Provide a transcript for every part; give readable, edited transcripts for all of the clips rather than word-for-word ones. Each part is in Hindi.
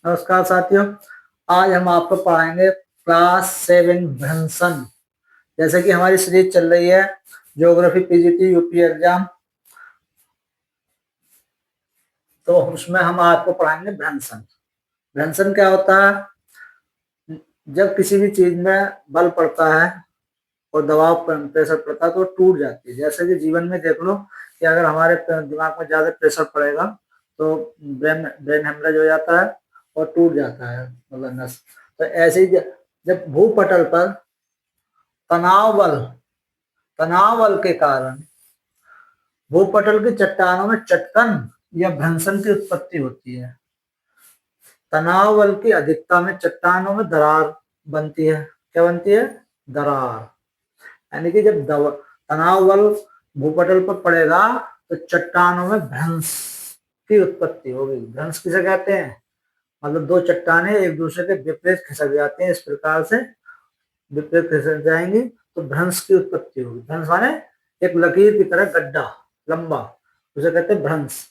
नमस्कार साथियों, आज हम आपको पढ़ाएंगे क्लास 7 भ्रंशन। जैसे कि हमारी सीरीज चल रही है ज्योग्राफी पीजीटी यूपी एग्जाम, तो उसमें हम आपको पढ़ाएंगे भ्रंशन। भ्रंशन क्या होता है? जब किसी भी चीज में बल पड़ता है और दबाव प्रेशर पड़ता है तो टूट जाती है। जैसे कि जीवन में देख लो कि अगर हमारे दिमाग में ज्यादा प्रेशर पड़ेगा तो ब्रेन ब्रेन हेमरेज हो जाता है और टूट जाता है मतलब नस। तो ऐसे ही जब भूपटल पर तनाव बल तनाव बल के कारण भूपटल की चट्टानों में चटकन या भ्रंशन की उत्पत्ति होती है। तनाव बल की अधिकता में चट्टानों में दरार बनती है। क्या बनती है? दरार। यानी कि जब तनाव बल भूपटल पर पड़ेगा तो चट्टानों में भ्रंश की उत्पत्ति होगी। भ्रंश किसे कहते हैं? मतलब दो चट्टानें एक दूसरे के विपरीत खिसक जाते हैं, इस प्रकार से विपरीत खिसक जाएंगी तो भ्रंश की उत्पत्ति होगी। भ्रंश माने एक लकीर की तरह गड्ढा लंबा, उसे कहते हैं भ्रंश।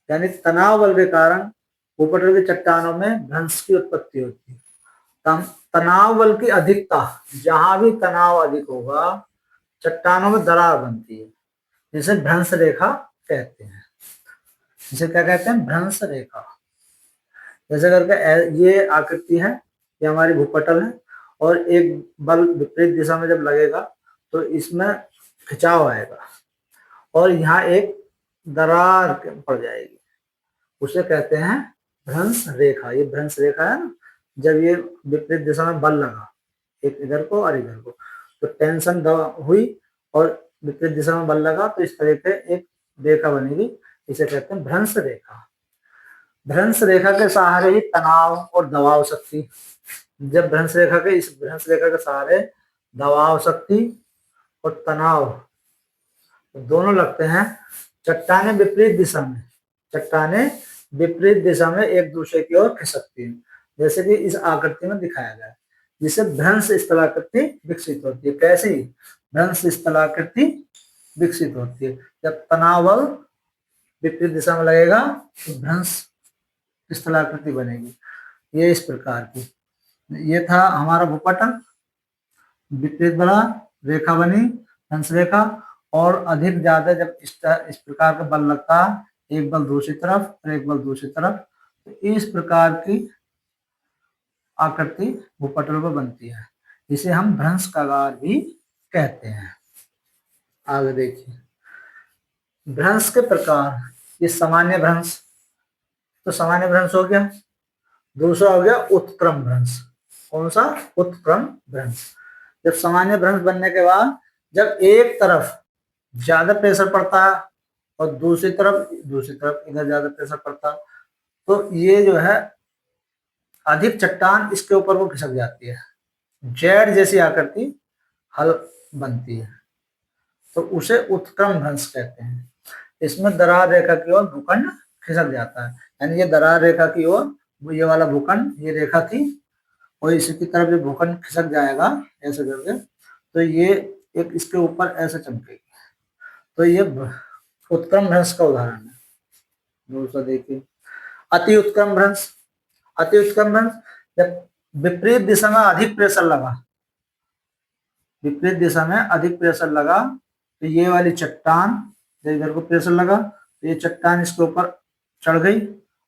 यानी तनाव बल के कारण भूपटल की चट्टानों में भ्रंश की उत्पत्ति होती है। तनाव बल की अधिकता, जहां भी तनाव अधिक होगा चट्टानों में दरार बनती है, जिसे भ्रंश रेखा कहते हैं। इसे क्या कहते हैं? भ्रंश रेखा। जैसे करके ये आकृति है, ये हमारी भूपटल है और एक बल विपरीत दिशा में जब लगेगा तो इसमें खिंचाव आएगा और यहाँ एक दरार पड़ जाएगी, उसे कहते हैं भ्रंश रेखा। ये भ्रंश रेखा है ना, जब ये विपरीत दिशा में बल लगा एक इधर को और इधर को तो टेंशन हुई और विपरीत दिशा में बल लगा तो इस तरह के एक रेखा बनेगी, इसे कहते हैं भ्रंश रेखा। भ्रंश रेखा के सहारे ही तनाव और दबाव शक्ति, जब भ्रंश रेखा के सहारे दबाव शक्ति और तनाव दोनों लगते हैं। चट्टाने विपरीत दिशा में एक दूसरे की ओर खिसकती है, जैसे कि इस आकृति में दिखाया गया है, जिससे भ्रंश स्थलाकृति विकसित होती है। कैसी भ्रंश स्थलाकृति विकसित होती है? जब तनाव बल विपरीत दिशा में लगेगा तो भ्रंश स्थलाकृति बनेगी। ये इस प्रकार की, ये था हमारा भूपटल, विपरीत बला रेखा बनी भ्रंश रेखा, और अधिक ज्यादा जब इस प्रकार का बल लगता है, एक बल दूसरी तरफ और एक बल दूसरी तरफ, तो इस प्रकार की आकृति भूपटल पर बनती है। इसे हम भ्रंश कागार भी कहते हैं। आगे देखिए भ्रंश के प्रकार। ये सामान्य भ्रंश, तो सामान्य भ्रंश हो गया। दूसरा हो गया उत्क्रम भ्रंश। कौन सा? उत्क्रम भ्रंश। जब सामान्य भ्रंश बनने के बाद जब एक तरफ ज्यादा प्रेशर पड़ता है और दूसरी तरफ इधर ज्यादा प्रेशर पड़ता है तो ये जो है अधिक चट्टान इसके ऊपर को खिसक जाती है, जेड जैसी आकृति हल बनती है, तो उसे उत्क्रम भ्रंश कहते हैं। इसमें दरार रेखा की ओर भूखंड खिसक जाता है। यानी ये दरार रेखा की ओर, ये वाला भूखंड, ये रेखा थी और इसकी तरफ जो भूखंड खिसक जाएगा ऐसे करके, तो ये एक इसके ऊपर ऐसे चमकेगी, तो ये उत्क्रम भ्रंश का उदाहरण है। दूसरा देखिए अति उत्क्रम भ्रंश। अति उत्क्रम भ्रंश जब विपरीत दिशा में अधिक प्रेशर लगा तो ये वाली चट्टान, इधर को प्रेशर लगा तो ये चट्टान इसके ऊपर चढ़ गई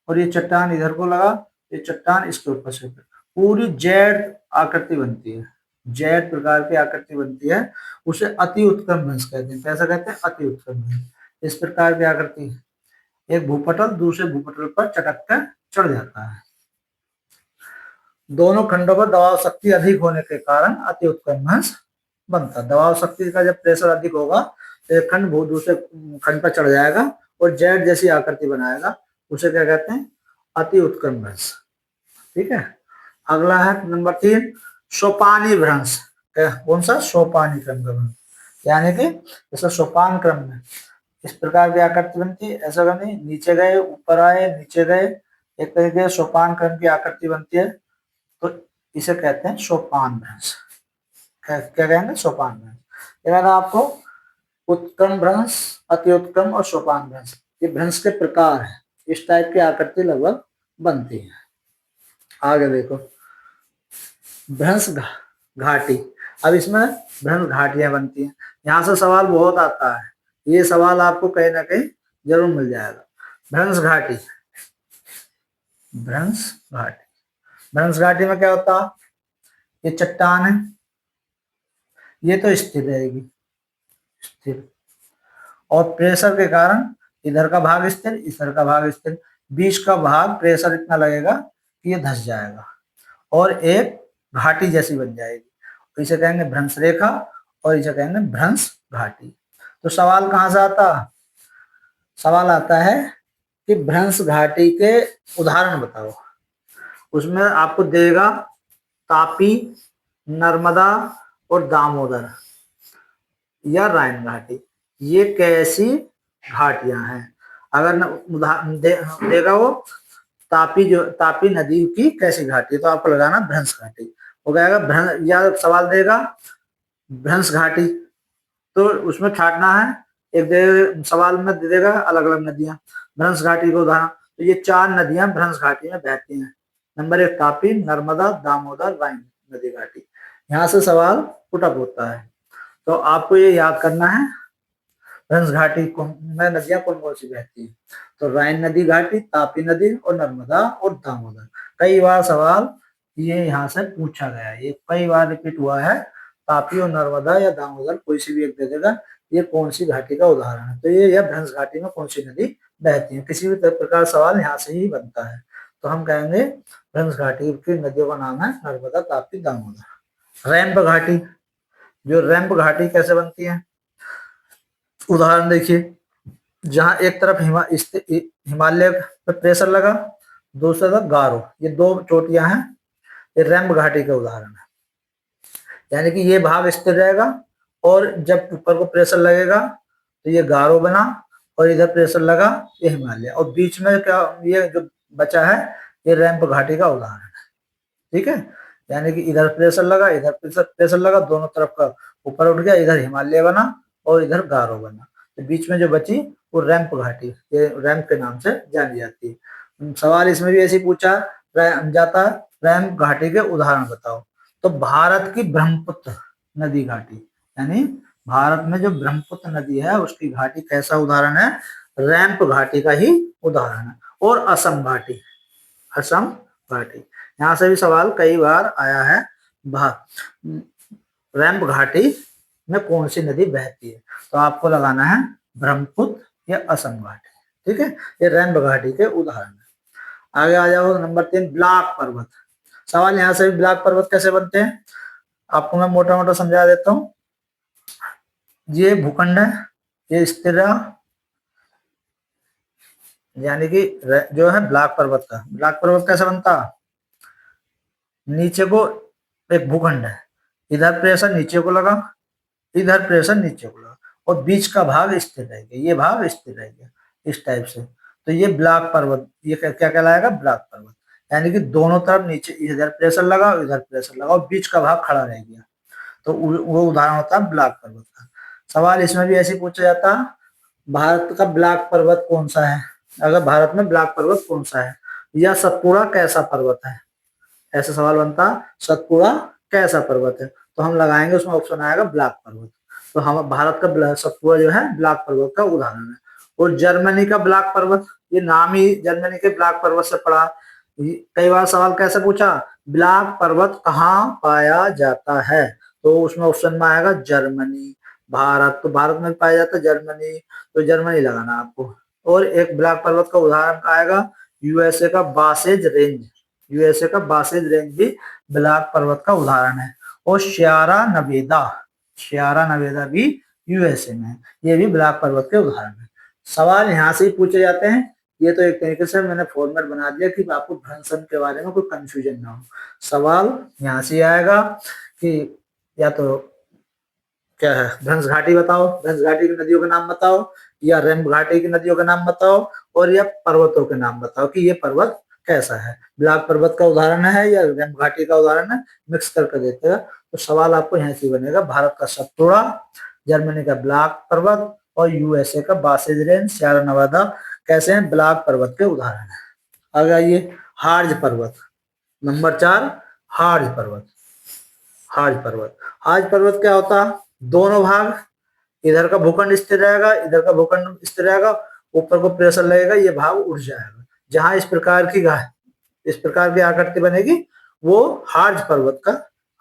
और ये चट्टान इधर को लगा, ये चट्टान इसके ऊपर से पूरी जेड आकृति बनती है, जेड प्रकार की आकृति बनती है, उसे अति उत्क्रम भ्रंश कहते हैं। कैसा कहते हैं? अति उत्क्रम भ्रंश। इस प्रकार की आकृति एक भूपटल दूसरे भूपटल पर चटक कर चढ़ जाता है। दोनों खंडों पर दबाव शक्ति अधिक होने के कारण अति उत्क्रम भ्रंश बनता है। दबाव शक्ति का जब प्रेशर अधिक होगा तो एक खंड दूसरे खंड पर चढ़ जाएगा और जेड जैसी आकृति बनाएगा, उसे क्या कहते हैं? अति उत्क्रम भ्रंश। ठीक है। अगला है नंबर 3 सोपानी भ्रंश। कौन सा? सोपानी क्रम का भ्रंश। यानी कि जैसे सोपान क्रम में इस प्रकार की आकृति बनती है, ऐसा करनी, नीचे गए ऊपर आए नीचे गए, एक तरीके से सोपान क्रम की आकृति बनती है, तो इसे कहते हैं सोपान भ्रंश। क्या कहेंगे? सोपान भ्रंश। ये मैंने आपको उत्क्रम भ्रंश, अति उत्क्रम और सोपान भ्रंश, ये भ्रंश के प्रकार है। इस टाइप की आकृति लगभग बनती है। आगे देखो, भ्रंश घाटी। अब इसमें भ्रंश घाटियां बनती हैं। यहाँ से सवाल बहुत आता है, ये सवाल आपको कहीं ना कहीं जरूर मिल जाएगा। भ्रंश घाटी, भ्रंश घाटी, भ्रंश घाटी में क्या होता है, ये चट्टान है, ये तो स्थिर रहेगी, स्थिर, और प्रेशर के कारण इधर का भाग स्थिर, इधर का भाग स्थिर, बीच का भाग प्रेशर इतना लगेगा कि ये धंस जाएगा और एक घाटी जैसी बन जाएगी। तो इसे कहेंगे भ्रंश रेखा और इसे कहेंगे भ्रंश घाटी। तो सवाल कहां से आता, सवाल आता है कि भ्रंश घाटी के उदाहरण बताओ। उसमें आपको देगा तापी, नर्मदा और दामोदर या राइन घाटी, ये कैसी घाटियां हैं। अगर देगा वो तापी, जो तापी नदी की कैसी घाटी, तो आपको लगाना भ्रंश घाटी हो जाएगा। या सवाल देगा भ्रंश घाटी, तो उसमें छाटना है, एक सवाल में दे देगा अलग अलग नदियां, भ्रंश घाटी को उदाहरण, तो ये 4 नदियां भ्रंश घाटी में बहती हैं। नंबर 1 तापी, नर्मदा, दामोदर, राइन नदी घाटी। यहाँ से सवाल पुटअप होता है, तो आपको ये याद करना है भ्रंश घाटी में नदियां कौन कौन सी बहती है। तो राइन नदी घाटी, तापी नदी और नर्मदा और दामोदर। कई बार सवाल ये यहाँ से पूछा गया है, ये कई बार रिपीट हुआ है, तापी और नर्मदा या दामोदर कोई सी भी एक दे देगा, ये कौन सी घाटी का उदाहरण है। तो ये भ्रंश घाटी में कौन सी नदी बहती है, किसी भी प्रकार सवाल यहाँ से ही बनता है। तो हम कहेंगे भ्रंश घाटी की नदियों का नाम है नर्मदा, तापी, दामोदर। रैंप घाटी, जो रैंप घाटी कैसे बनती है, उदाहरण देखिए, जहां एक तरफ हिमालय पे प्रेशर लगा, दूसरी तरफ गारो, ये 2 चोटियां हैं, ये रैंप घाटी का उदाहरण है। यानी कि ये भाग स्थिर रहेगा और जब ऊपर को प्रेशर लगेगा तो ये गारो बना, और इधर प्रेशर लगा ये हिमालय, और बीच में क्या ये जो बचा है ये रैंप घाटी का उदाहरण है। ठीक है, यानी कि इधर प्रेशर लगा, इधर प्रेशर लगा, दोनों तरफ का ऊपर उठ गया, इधर हिमालय बना और इधर गारो बना, तो बीच में जो बची वो रैंप घाटी, ये रैंप के नाम से जानी जाती है। सवाल इसमें भी ऐसे पूछा जाता है, रैंप घाटी के उदाहरण बताओ। तो भारत की ब्रह्मपुत्र नदी घाटी, यानी भारत में जो ब्रह्मपुत्र नदी है उसकी घाटी कैसा उदाहरण है, रैंप घाटी का ही उदाहरण है। और असम घाटी, असम घाटी, यहाँ से भी सवाल कई बार आया है, रैंप घाटी में कौन सी नदी बहती है, तो आपको लगाना है ब्रह्मपुत्र या असम घाटी। ठीक है, ये रैंप घाटी के उदाहरण है। आगे आ जाओ, नंबर 3 ब्लॉक पर्वत। सवाल यहाँ से भी ब्लॉक पर्वत कैसे बनते हैं, आपको मैं मोटा मोटा समझा देता हूँ। ये भूखंड है, ये स्थिर, यानी कि जो है ब्लॉक पर्वत का, ब्लॉक पर्वत कैसे बनता, नीचे को एक भूखंड है, इधर प्रेशर नीचे को लगा, इधर प्रेशर नीचे को लगा, और बीच का भाग स्थिर रह गया, ये भाग स्थिर रह गया इस टाइप से, तो ये ब्लॉक पर्वत, ये क्या कहलाएगा, ब्लॉक पर्वत। यानी कि दोनों तरफ नीचे इधर प्रेशर लगा, इधर प्रेशर लगा, और बीच का भाग खड़ा रह गया, तो वो उदाहरण होता है ब्लॉक पर्वत का। सवाल इसमें भी ऐसे पूछा जाता है, भारत का ब्लॉक पर्वत कौन सा है, अगर भारत में ब्लॉक पर्वत कौन सा है, या सतपुड़ा कैसा पर्वत है, ऐसा सवाल बनता, सतपुड़ा कैसा पर्वत है, तो हम लगाएंगे उसमें ऑप्शन आएगा ब्लॉक पर्वत। तो हम भारत का सतपुड़ा जो है ब्लॉक पर्वत का उदाहरण है। और जर्मनी का ब्लॉक पर्वत, ये नाम ही जर्मनी के ब्लॉक पर्वत से पड़ा। कई बार सवाल कैसे पूछा, ब्लॉक पर्वत कहाँ पाया जाता है, तो उसमें ऑप्शन में आएगा जर्मनी। भारत, तो भारत में पाया जाता है जर्मनी, तो जर्मनी लगाना आपको। और एक ब्लॉक पर्वत का उदाहरण आएगा यूएसए का बासेज रेंज, यूएसए का बासेज रेंज भी ब्लॉक पर्वत का उदाहरण है। और श्यारा नवेदा, श्यारा नवेदा भी यूएसए में, ये भी ब्लॉक पर्वत के उदाहरण है। सवाल यहाँ से ही पूछे जाते हैं, ये तो एक तरीके से मैंने फॉर्मेट बना दिया कि आपको भ्रंशन के बारे में कोई कंफ्यूजन ना हो। सवाल यहाँ से आएगा कि या तो क्या है, भ्रंश घाटी बताओ, भ्रंश घाटी की नदियों के नाम बताओ, या रैंप घाटी की नदियों के नाम बताओ, और या पर्वतों के नाम बताओ कि ये पर्वत कैसा है, ब्लॉक पर्वत का उदाहरण है या रैंप घाटी का उदाहरण है, मिक्स करके देते हैं। तो सवाल आपको यहाँ से बनेगा, भारत का सतपुड़ा, जर्मनी का ब्लॉक पर्वत, और यूएसए का बासेज रेंज, सियरा नेवादा कैसे हैं, ब्लॉक पर्वत के उदाहरण है। आगे आइए, हार्ज पर्वत। नंबर 4 हार्ज पर्वत। हार्ज पर्वत, हार्ज पर्वत क्या होता है, दोनों भाग, इधर का भूखंड स्थिर रहेगा, इधर का भूखंड स्थिर रहेगा, ऊपर को प्रेशर लगेगा, ये भाग उठ जाएगा। जहां इस प्रकार की आकृति बनेगी वो हार्ज पर्वत का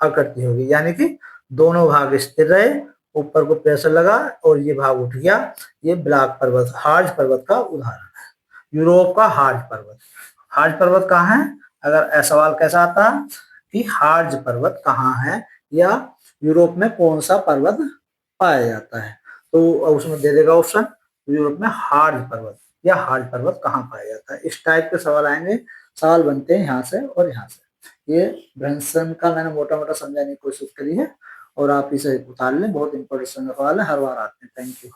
आकृति होगी, यानी कि दोनों भाग स्थिर रहे, ऊपर को प्रेशर लगा और ये भाग उठ गया, ये ब्लॉक पर्वत हार्ज पर्वत का उदाहरण है। यूरोप का हार्ज पर्वत, हार्ज पर्वत कहाँ है, अगर सवाल कैसा आता कि हार्ज पर्वत कहाँ है या यूरोप में कौन सा पर्वत पाया जाता है, तो उसमें दे देगा ऑप्शन यूरोप में हार्ज पर्वत या हार्ज पर्वत कहाँ पाया जाता है। इस टाइप के सवाल आएंगे, सवाल बनते हैं यहाँ से और यहाँ से। ये ब्रैनसन का मैंने मोटा मोटा समझाने की कोशिश करी है और आप इसे उतार लें, बहुत इंपॉर्टेंट सवाल है, हर बार आते हैं। Thank you.